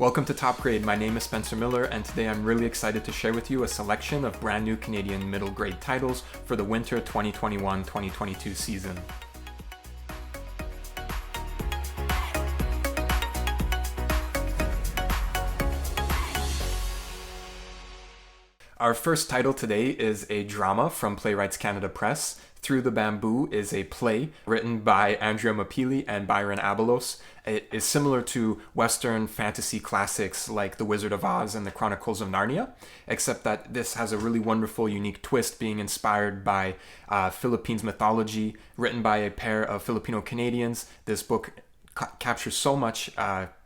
Welcome to Top Grade. My name is Spencer Miller, and today I'm really excited to share with you a selection of brand new Canadian middle grade titles for the winter 2021-2022 season. Our first title today is a drama from Playwrights Canada Press. Through the Bamboo is a play written by Andrea Mapili and Byron Abelos. It is similar to Western fantasy classics like The Wizard of Oz and The Chronicles of Narnia, except that this has a really wonderful, unique twist, being inspired by Philippines mythology, written by a pair of Filipino Canadians. This book captures so much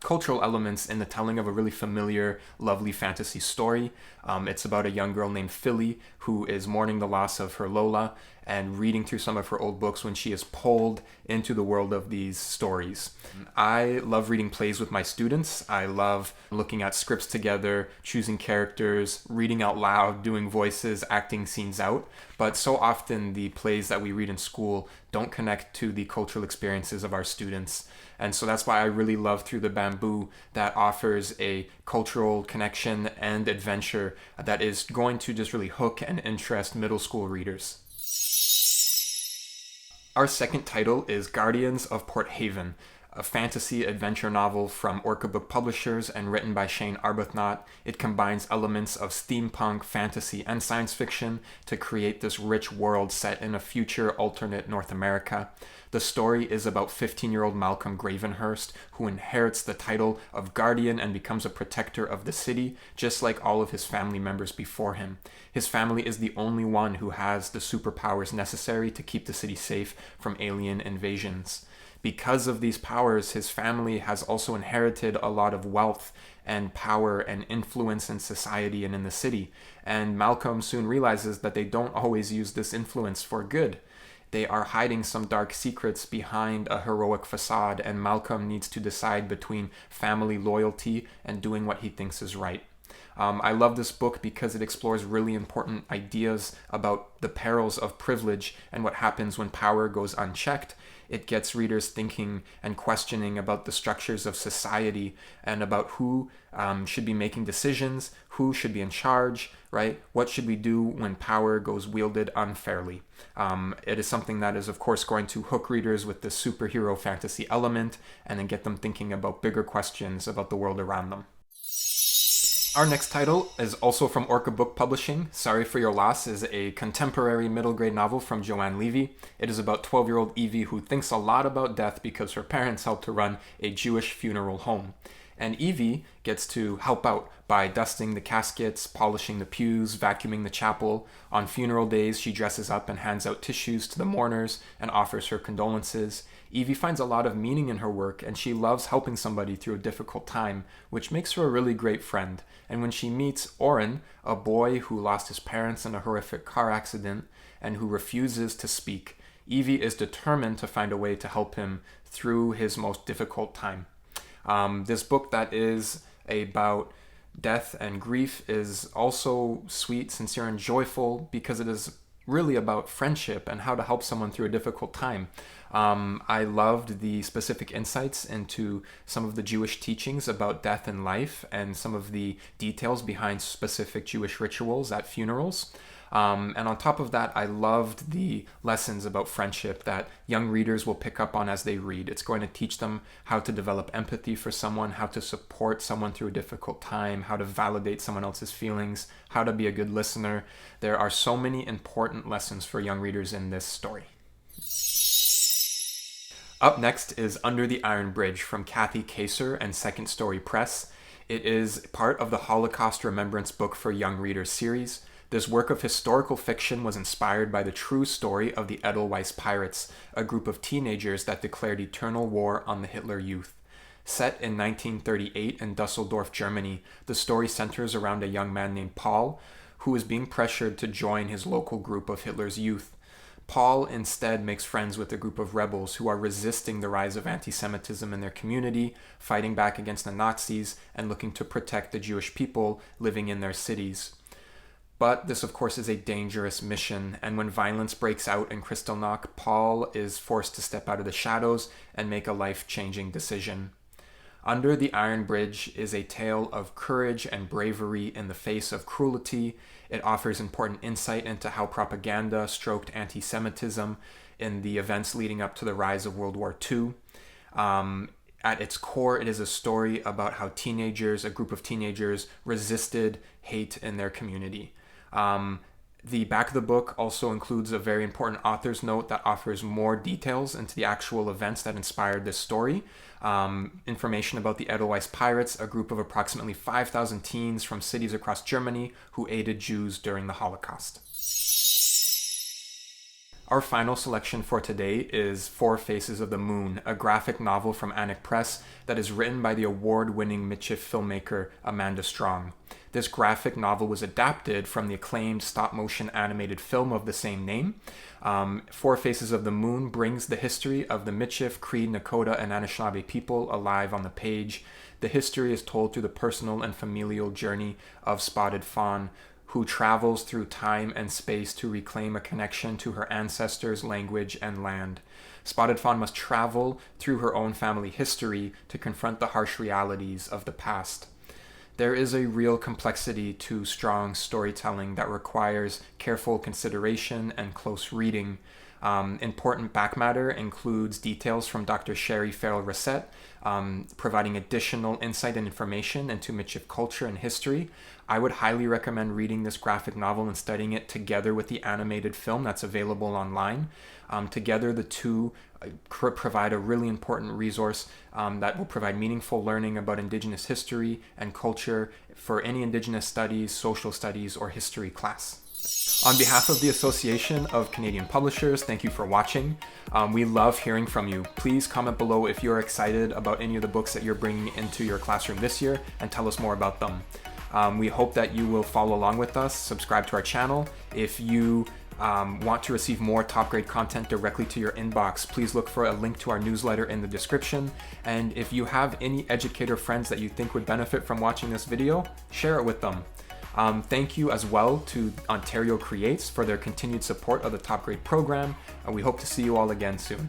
cultural elements in the telling of a really familiar, lovely fantasy story. It's about a young girl named Philly who is mourning the loss of her Lola and reading through some of her old books when she is pulled into the world of these stories. I love reading plays with my students. I love looking at scripts together, choosing characters, reading out loud, doing voices, acting scenes out. But so often the plays that we read in school don't connect to the cultural experiences of our students. And so that's why I really love Through the Bamboo, that offers a cultural connection and adventure that is going to just really hook and interest middle school readers. Our second title is Guardians of Porthaven, a fantasy adventure novel from Orca Book Publishers and written by Shane Arbuthnot. It combines elements of steampunk, fantasy, and science fiction to create this rich world set in a future alternate North America. The story is about 15-year-old Malcolm Gravenhurst, who inherits the title of Guardian and becomes a protector of the city, just like all of his family members before him. His family is the only one who has the superpowers necessary to keep the city safe from alien invasions. Because of these powers, his family has also inherited a lot of wealth and power and influence in society and in the city. And Malcolm soon realizes that they don't always use this influence for good. They are hiding some dark secrets behind a heroic facade, and Malcolm needs to decide between family loyalty and doing what he thinks is right. I love this book because it explores really important ideas about the perils of privilege and what happens when power goes unchecked. It gets readers thinking and questioning about the structures of society and about who should be making decisions, who should be in charge, right? What should we do when power goes wielded unfairly? It is something that is, of course, going to hook readers with the superhero fantasy element and then get them thinking about bigger questions about the world around them. Our next title is also from Orca Book Publishing. Sorry for Your Loss is a contemporary middle grade novel from Joanne Levy. It is about 12-year-old Evie who thinks a lot about death because her parents helped to run a Jewish funeral home. And Evie gets to help out by dusting the caskets, polishing the pews, vacuuming the chapel. On funeral days, she dresses up and hands out tissues to the mourners and offers her condolences. Evie finds a lot of meaning in her work, and she loves helping somebody through a difficult time, which makes her a really great friend. And when she meets Oren, a boy who lost his parents in a horrific car accident and who refuses to speak, Evie is determined to find a way to help him through his most difficult time. This book that is about death and grief is also sweet, sincere, and joyful because it is really about friendship and how to help someone through a difficult time. I loved the specific insights into some of the Jewish teachings about death and life and some of the details behind specific Jewish rituals at funerals. And on top of that, I loved the lessons about friendship that young readers will pick up on as they read. It's going to teach them how to develop empathy for someone, how to support someone through a difficult time, how to validate someone else's feelings, how to be a good listener. There are so many important lessons for young readers in this story. Up next is Under the Iron Bridge from Kathy Kaser and Second Story Press. It is part of the Holocaust Remembrance Book for Young Readers series. This work of historical fiction was inspired by the true story of the Edelweiss Pirates, a group of teenagers that declared eternal war on the Hitler Youth. Set in 1938 in Dusseldorf, Germany, the story centers around a young man named Paul, who is being pressured to join his local group of Hitler's youth. Paul instead makes friends with a group of rebels who are resisting the rise of anti-Semitism in their community, fighting back against the Nazis, and looking to protect the Jewish people living in their cities. But this, of course, is a dangerous mission, and when violence breaks out in Kristallnacht, Paul is forced to step out of the shadows and make a life-changing decision. Under the Iron Bridge is a tale of courage and bravery in the face of cruelty. It offers important insight into how propaganda stroked anti-Semitism in the events leading up to the rise of World War II. At its core, it is a story about how a group of teenagers, resisted hate in their community. The back of the book also includes a very important author's note that offers more details into the actual events that inspired this story. Information about the Edelweiss Pirates, a group of approximately 5,000 teens from cities across Germany who aided Jews during the Holocaust. Our final selection for today is Four Faces of the Moon, a graphic novel from Annick Press that is written by the award-winning Mitchif filmmaker Amanda Strong. This graphic novel was adapted from the acclaimed stop-motion animated film of the same name. Four Faces of the Moon brings the history of the Mitchif, Cree, Nakota, and Anishinaabe people alive on the page. The history is told through the personal and familial journey of Spotted Fawn, who travels through time and space to reclaim a connection to her ancestors, language, and land. Spotted Fawn must travel through her own family history to confront the harsh realities of the past. There is a real complexity to Strong storytelling that requires careful consideration and close reading. Important back matter includes details from Dr. Sherry Farrell-Racette, providing additional insight and information into Mitchif culture and history. I would highly recommend reading this graphic novel and studying it together with the animated film that's available online. Together, the two provide a really important resource that will provide meaningful learning about Indigenous history and culture for any Indigenous studies, social studies, or history class. On behalf of the Association of Canadian Publishers, thank you for watching. We love hearing from you. Please comment below if you're excited about any of the books that you're bringing into your classroom this year and tell us more about them. We hope that you will follow along with us, subscribe to our channel. If you want to receive more top grade content directly to your inbox, please look for a link to our newsletter in the description. And if you have any educator friends that you think would benefit from watching this video, share it with them. Thank you as well to Ontario Creates for their continued support of the top grade program, and we hope to see you all again soon.